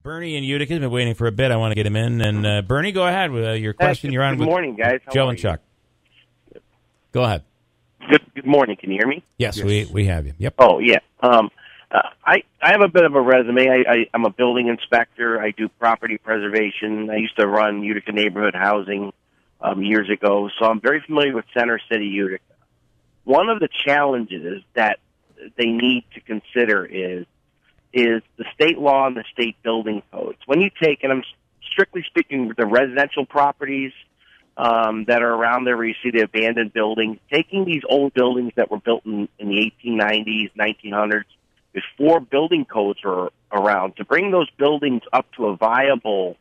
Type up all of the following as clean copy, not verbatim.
Bernie in Utica has been waiting for a bit. I want to get him in. And Bernie, go ahead with your question. You're on. Good morning, guys. How Joe are and you? Chuck. Go ahead. Good morning. Can you hear me? Yes, we have you. Yep. Oh, yeah. I have a bit of a resume. I'm a building inspector. I do property preservation. I used to run Utica neighborhood housing years ago, so I'm very familiar with Center City, Utica. One of the challenges that they need to consider is the state law and the state building codes. When you take, and I'm strictly speaking with the residential properties that are around there where you see the abandoned buildings, taking these old buildings that were built in the 1890s, 1900s, before building codes were around, to bring those buildings up to a viable,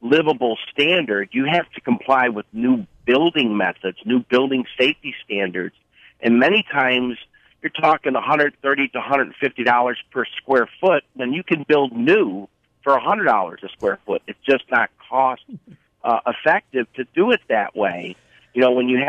livable standard, you have to comply with new building methods, new building safety standards. And many times you're talking $130 to $150 per square foot when you can build new for $100 a square foot. It's just not cost effective to do it that way. You know, when you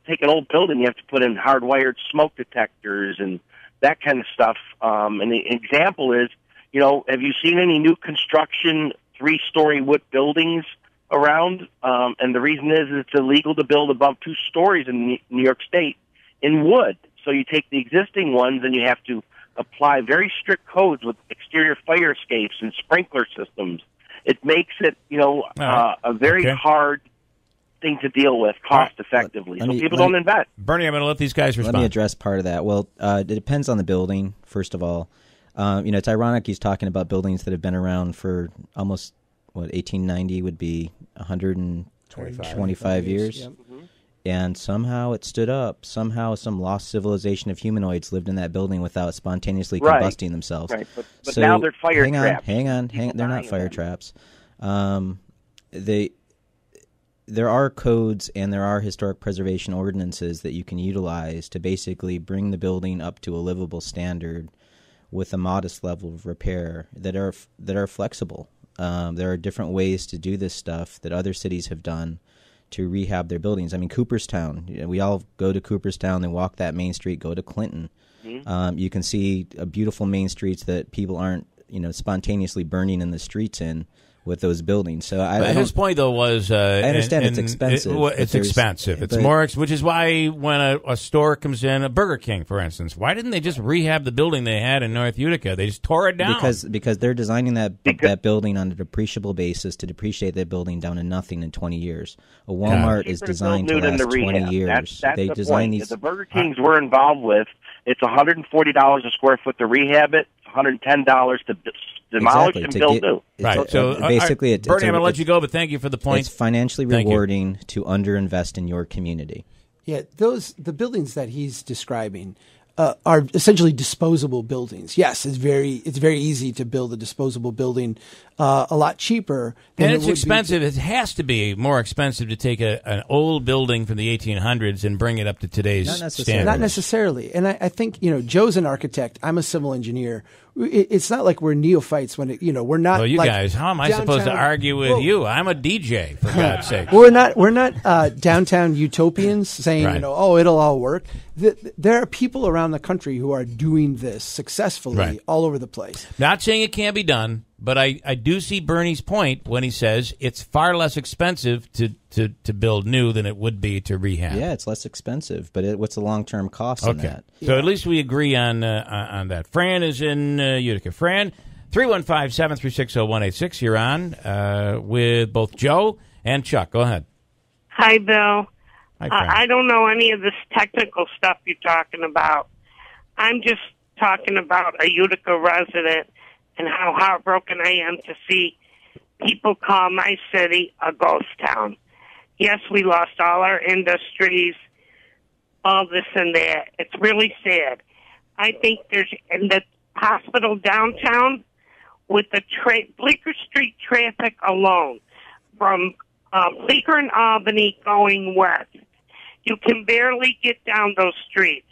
take an old building, you have to put in hardwired smoke detectors and that kind of stuff. And the example is, you know, have you seen any new construction 3-story wood buildings around? And the reason is it's illegal to build above 2 stories in New York State in wood. So you take the existing ones and you have to apply very strict codes with exterior fire escapes and sprinkler systems. It makes it, you know, a very hard thing to deal with cost effectively. So people don't invest. Bernie, I'm going to let these guys respond. Let me address part of that. Well, it depends on the building, first of all. You know, it's ironic he's talking about buildings that have been around for almost, 1890 would be 125 years. Yep. Mm-hmm. And somehow it stood up. Somehow some lost civilization of humanoids lived in that building without spontaneously combusting themselves. Right, but so now they're fire traps. Hang on. They're not fire traps. There are codes and there are historic preservation ordinances that you can utilize to basically bring the building up to a livable standard with a modest level of repair that are flexible. There are different ways to do this stuff that other cities have done to rehab their buildings. I mean, Cooperstown, we all go to Cooperstown and walk that main street, go to Clinton. Mm-hmm. You can see beautiful main streets that people aren't, spontaneously burning in the streets in with those buildings. So his point, though, was I understand it's expensive. It's expensive. It's more, which is why when a store comes in, a Burger King, for instance, why didn't they just rehab the building they had in North Utica? They just tore it down. Because they're designing that building on a depreciable basis to depreciate that building down to nothing in 20 years. A Walmart is designed to last 20 years. That's they the design point. these. The Burger Kings we're involved with, it's $140 a square foot to rehab it, $110 to demolish and build new. Right. So basically, Bernie, I'm going to let you go, but thank you for the point. It's financially rewarding to underinvest in your community. Yeah, the buildings that he's describing are essentially disposable buildings. Yes, it's very easy to build a disposable building a lot cheaper. And it's expensive. It has to be more expensive to take an old building from the 1800s and bring it up to today's standards. Not necessarily. And I think, Joe's an architect. I'm a civil engineer. It's not like we're neophytes when we're not. Well, you like guys, how am I supposed to argue with you? I'm a DJ, for God's sake. We're not downtown utopians saying, it'll all work. There are people around the country who are doing this successfully all over the place. Not saying it can't be done, but I do see Bernie's point when he says it's far less expensive to build new than it would be to rehab. Yeah, it's less expensive, but what's the long-term cost on that? So at least we agree on that. Fran is in Utica. Fran, 315-736-0186. You're on with both Joe and Chuck. Go ahead. Hi, Bill. Hi, Fran. I don't know any of this technical stuff you're talking about. I'm just talking about a Utica resident and how heartbroken I am to see people call my city a ghost town. Yes, we lost all our industries, all this and that. It's really sad. I think there's in the hospital downtown with the Bleecker Street traffic alone, from Bleecker and Albany going west, you can barely get down those streets.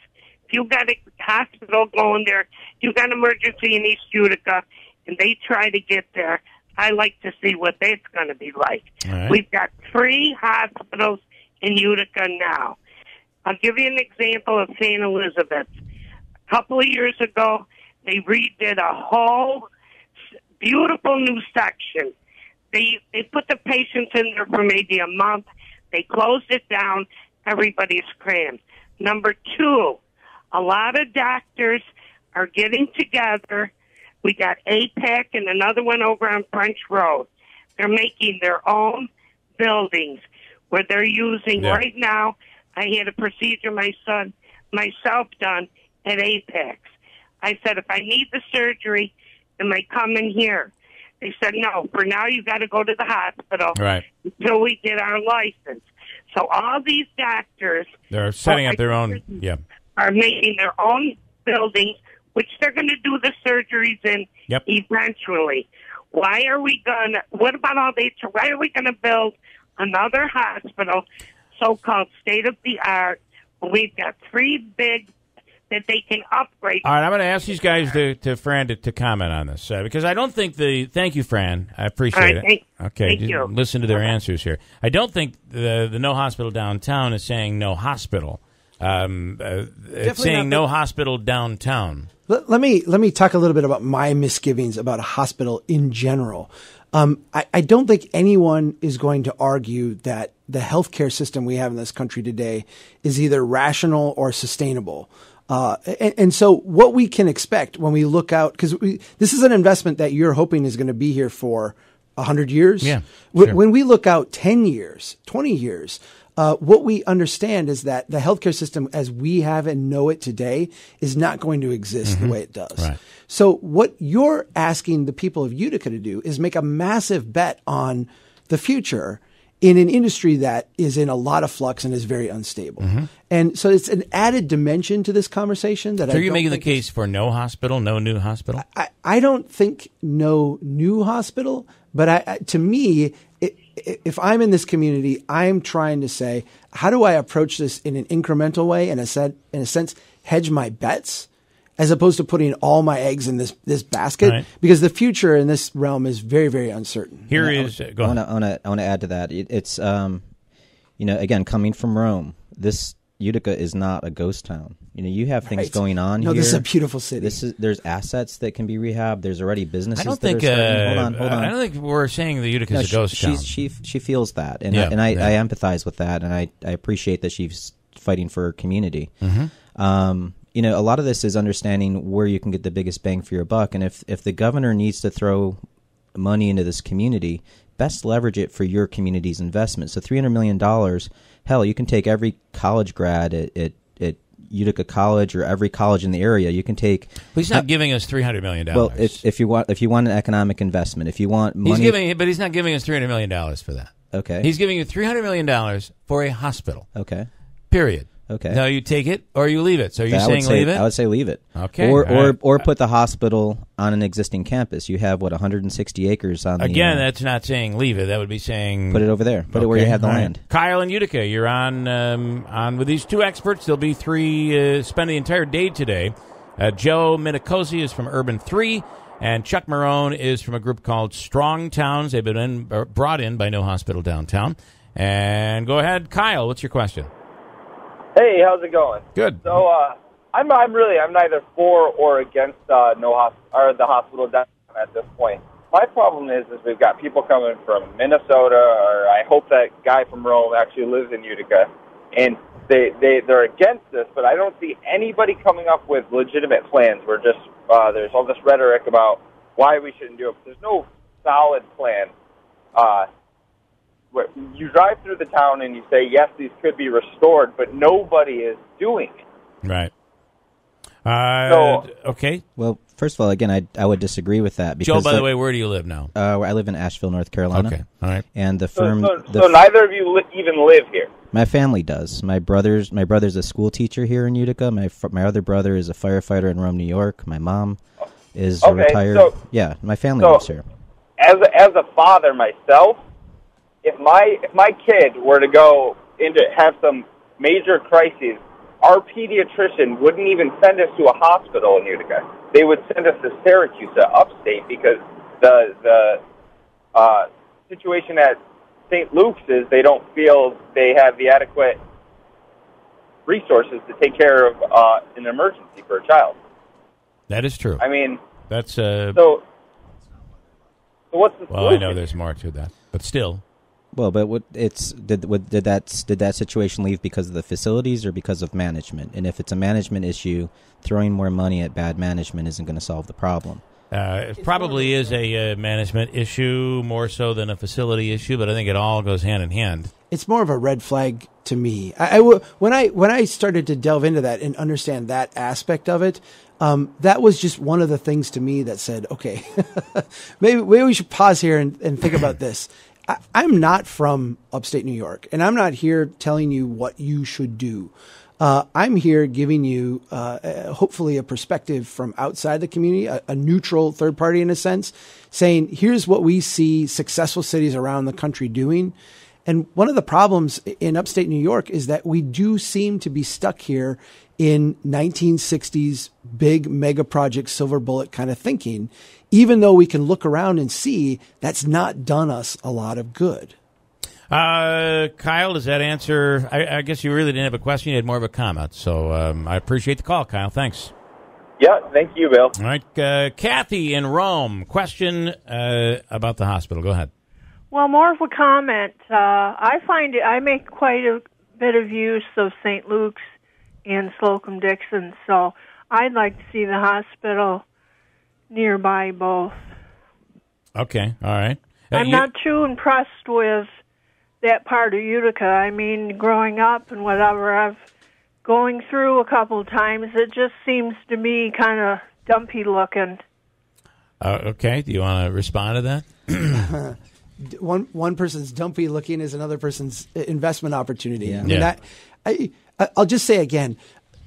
If you got a hospital going there, you got an emergency in East Utica, and they try to get there, I like to see what that's going to be like. Right. We've got 3 hospitals in Utica now. I'll give you an example of St. Elizabeth's. A couple of years ago, they redid a whole beautiful new section. They put the patients in there for maybe a month. They closed it down. Everybody's crammed. Number 2, a lot of doctors are getting together. We got APAC and another one over on French Road. They're making their own buildings where they're using right now. I had a procedure myself done at Apex. I said, if I need the surgery, am I coming here? They said, no, for now you got to go to the hospital until we get our license. So all these doctors they're setting up their own, are making their own buildings, which they're going to do the surgeries in eventually. Why are we going to, why are we going to build another hospital, so-called state-of-the-art? We've got 3 big that they can upgrade. All right, I'm going to ask these guys to Fran to comment on this because I don't think thank you, Fran. I appreciate it. Thank you. Listen to their answers here. I don't think the no hospital downtown is saying no hospital. It's saying no hospital downtown. Let me talk a little bit about my misgivings about a hospital in general. I don't think anyone is going to argue that the healthcare system we have in this country today is either rational or sustainable. And so what we can expect when we look out, because this is an investment that you're hoping is going to be here for 100 years. Yeah, sure. When we look out 10 years, 20 years, what we understand is that the healthcare system as we have and know it today is not going to exist the way it does. Right. So what you're asking the people of Utica to do is make a massive bet on the future in an industry that is in a lot of flux and is very unstable. And so it's an added dimension to this conversation that So you're making the case for no hospital, no new hospital? I don't think no new hospital, but to me, if I'm in this community, I'm trying to say, how do I approach this in an incremental way, in a sense, hedge my bets, as opposed to putting all my eggs in this basket, because the future in this realm is very, very uncertain. Here is go on. I want to add to that. It's again, coming from Rome, this Utica is not a ghost town. You have things going on here. No, this is a beautiful city. There's assets that can be rehabbed. There's already businesses. I don't think. Hold on. I don't think we're saying the Utica is a ghost town. She feels that, and I empathize with that, and I appreciate that she's fighting for her community. A lot of this is understanding where you can get the biggest bang for your buck, and if the governor needs to throw money into this community, best leverage it for your community's investment. So $300 million, hell, you can take every college grad at Utica College or every college in the area. You can take. But he's not giving us $300 million. Well, if you want an economic investment, if you want money, but he's not giving us $300 million for that. Okay, he's giving you $300 million for a hospital. Okay, period. Okay. Now you take it or you leave it. So you're saying leave it? I would say leave it. Okay. Or put the hospital on an existing campus. You have 160 acres on. Again, that's not saying leave it. That would be saying put it over there. Put it where you have the land. Kyle and Utica, you're on with these 2 experts. There'll be 3 spend the entire day today. Joe Minicozzi is from Urban 3, and Chuck Marohn is from a group called Strong Towns. They've been brought in by No Hospital Downtown. And go ahead, Kyle. What's your question? Hey, how's it going? Good. So, I'm neither for or against the hospital downtown at this point. My problem is we've got people coming from Minnesota, or I hope that guy from Rome actually lives in Utica, and they're against this, but I don't see anybody coming up with legitimate plans. We're just there's all this rhetoric about why we shouldn't do it, but there's no solid plan. You drive through the town and you say, yes, these could be restored, but nobody is doing it. Right. Okay. Well, first of all, again, I would disagree with that. Because Joe, by the way, where do you live now? I live in Asheville, North Carolina. Okay. All right. And the firm. So neither of you even live here. My family does. My brother's a school teacher here in Utica. My other brother is a firefighter in Rome, New York. My mom is retired. My family lives here. As a father myself, if my kid were to go have some major crises, our pediatrician wouldn't even send us to a hospital in Utica. They would send us to Syracuse, upstate, because the situation at St. Luke's is they don't feel they have the adequate resources to take care of an emergency for a child. That is true. I mean, that's so. So what's the Well, solution? I know there's more to that, but still. Well, but did that situation leave because of the facilities or because of management? And if it's a management issue, throwing more money at bad management isn't going to solve the problem. It probably is a management issue more so than a facility issue, but I think it all goes hand in hand. It's more of a red flag to me. When I started to delve into that and understand that aspect of it, that was just one of the things to me that said, okay, maybe we should pause here and think about this. I'm not from upstate New York, and I'm not here telling you what you should do. I'm here giving you hopefully a perspective from outside the community, a neutral third party in a sense, saying here's what we see successful cities around the country doing. And one of the problems in upstate New York is that we do seem to be stuck here in 1960s big mega project silver bullet kind of thinking, even though we can look around and see that's not done us a lot of good. Kyle, does that answer? I guess you really didn't have a question. You had more of a comment. So I appreciate the call, Kyle. Thanks. Yeah, thank you, Bill. All right. Kathy in Rome, question about the hospital. Go ahead. Well, more of a comment. I make quite a bit of use of St. Luke's and Slocum Dixon, so I'd like to see the hospital nearby both. Okay, all right. I'm not too impressed with that part of Utica. I mean, growing up and whatever, I've going through a couple of times, it just seems to me kind of dumpy looking. Okay, do you want to respond to that? One person's dumpy looking is another person's investment opportunity. Yeah. I mean, I'll just say again,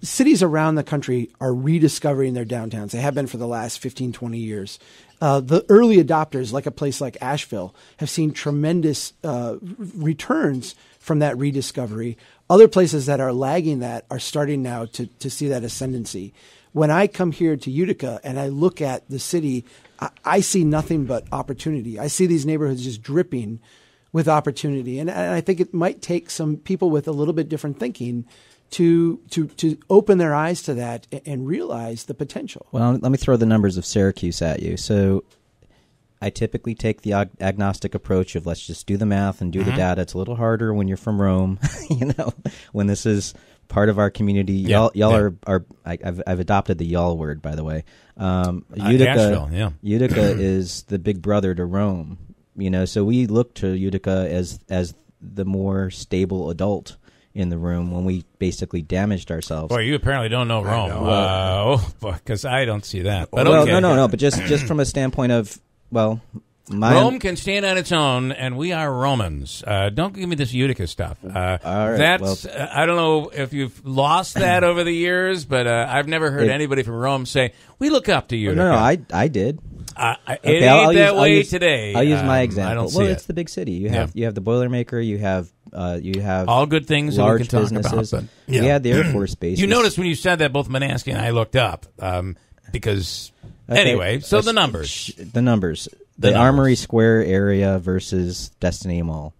cities around the country are rediscovering their downtowns. They have been for the last 15, 20 years. The early adopters, like a place like Asheville, have seen tremendous returns from that rediscovery. Other places that are lagging that are starting now to see that ascendancy. When I come here to Utica and I look at the city, I see nothing but opportunity. I see these neighborhoods just dripping with opportunity. And I think it might take some people with a little bit different thinking to open their eyes to that and realize the potential. Well, let me throw the numbers of Syracuse at you. So I typically take the agnostic approach of let's just do the math and do the data. It's a little harder when you're from Rome, when this is part of our community. Y'all are I've adopted the y'all word, by the way. Utica is the big brother to Rome, so we look to Utica as the more stable adult in the room when we basically damaged ourselves. Boy, you apparently don't know Rome. Because I don't see that. But well, okay. No. But just from a standpoint of, Rome can stand on its own, and we are Romans. Don't give me this Utica stuff. All right, that's I don't know if you've lost that over the years, but I've never heard anybody from Rome say, we look up to Utica. No, I did. It ain't that way today. I'll use my example. I don't see it's the big city. You have the Boilermaker. You have all good things large that we can businesses. Talk about. But, We had the Air Force Base. You noticed when you said that both Manaski and I looked up because anyway. So the numbers. The numbers. The Armory Square area versus Destiny Mall.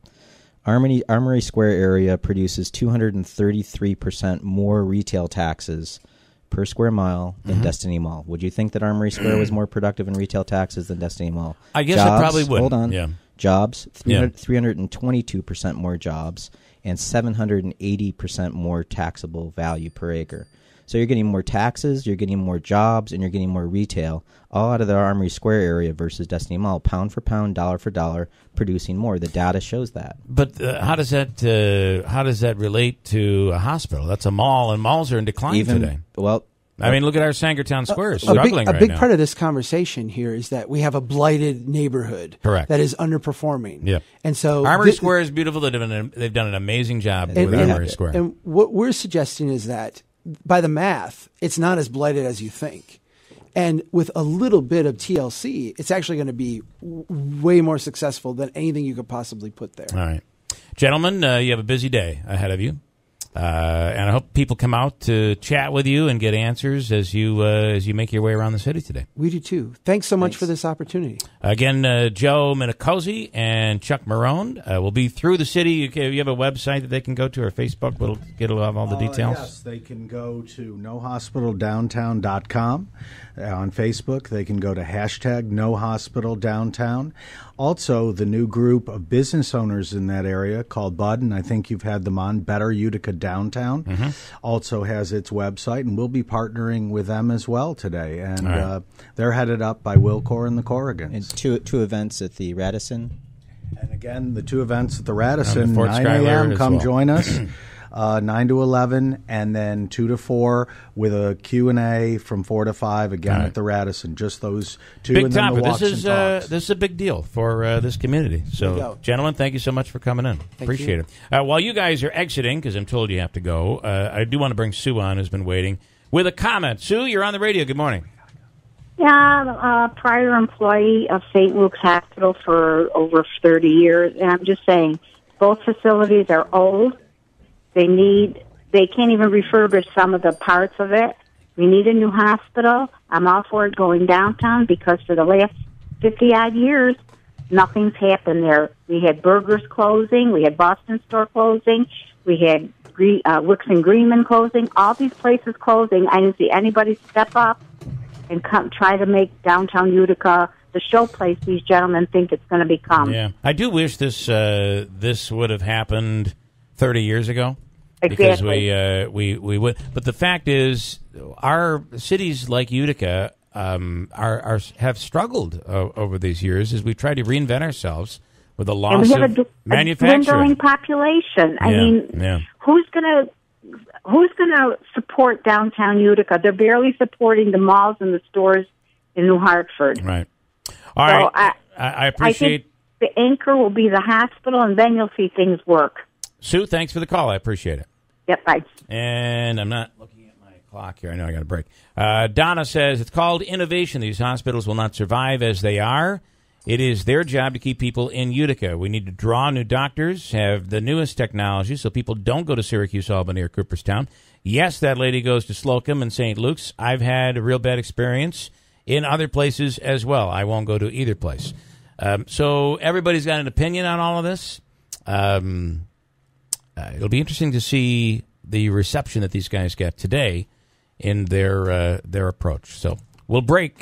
Armory Square area produces 233% more retail taxes per square mile than Destiny Mall. Would you think that Armory Square was more productive in retail taxes than Destiny Mall? I guess I probably would. Hold on. Yeah. Jobs, 322% more jobs, and 780% more taxable value per acre. So you're getting more taxes, you're getting more jobs, and you're getting more retail, all out of the Armory Square area versus Destiny Mall, pound for pound, dollar for dollar, producing more. The data shows that. But how does that relate to a hospital? That's a mall, and malls are in decline today. Well, I mean, look at our Sangertown Square struggling a right big now. part of this conversation here is that we have a blighted neighborhood that is underperforming. Yep. And so Armory Square is beautiful. They've done an amazing job with Armory Square. And what we're suggesting is that by the math, it's not as blighted as you think. And with a little bit of TLC, it's actually going to be way more successful than anything you could possibly put there. All right. Gentlemen, you have a busy day ahead of you. And I hope people come out to chat with you and get answers as you make your way around the city today. We do too. Thanks so much for this opportunity. Again, Joe Minicozzi and Chuck Marohn will be through the city. You have a website that they can go to, or Facebook. It'll have all the details. Yes, they can go to nohospitaldowntown.com. On Facebook, they can go to #NoHospitalDowntown. Also, the new group of business owners in that area called Bud, and I think you've had them on, Better Utica Downtown, also has its website, and we'll be partnering with them as well today. And they're headed up by Will Corr and the Corrigans. And two events at the Radisson. And again, the two events at the Radisson, Fort 9 Schuyler a.m., come well. join us. 9 to 11, and then 2 to 4 with a Q&A from 4 to 5 again at the Radisson. Just those two. Big and then topic. the walks and talks. This is a big deal for this community. So, gentlemen, thank you so much for coming in. Appreciate it. While you guys are exiting, because I'm told you have to go, I do want to bring Sue on, who's been waiting, with a comment. Sue, you're on the radio. Good morning. Yeah, I'm a prior employee of St. Luke's Hospital for over 30 years, and I'm just saying, both facilities are old. They can't even refurbish some of the parts of it. We need a new hospital. I'm all for it going downtown because for the last 50-odd years, nothing's happened there. We had Burgers closing. We had Boston Store closing. We had Wicks and Greenman closing. All these places closing. I didn't see anybody step up and try to make downtown Utica the show place these gentlemen think it's going to become. Yeah, I do wish this would have happened 30 years ago. Exactly. Because we would. But the fact is, our cities like Utica have struggled over these years as we try to reinvent ourselves with the loss of manufacturing. A dwindling population. I mean, who's going to support downtown Utica? They're barely supporting the malls and the stores in New Hartford. Right. All right. I appreciate. I think the anchor will be the hospital, and then you'll see things work. Sue, thanks for the call. I appreciate it. Yep, bye. And I'm not looking at my clock here. I know I got a break. Donna says, it's called innovation. These hospitals will not survive as they are. It is their job to keep people in Utica. We need to draw new doctors, have the newest technology so people don't go to Syracuse, Albany, or Cooperstown. Yes, that lady goes to Slocum and St. Luke's. I've had a real bad experience in other places as well. I won't go to either place. So everybody's got an opinion on all of this. It'll be interesting to see the reception that these guys get today in their approach. So we'll break.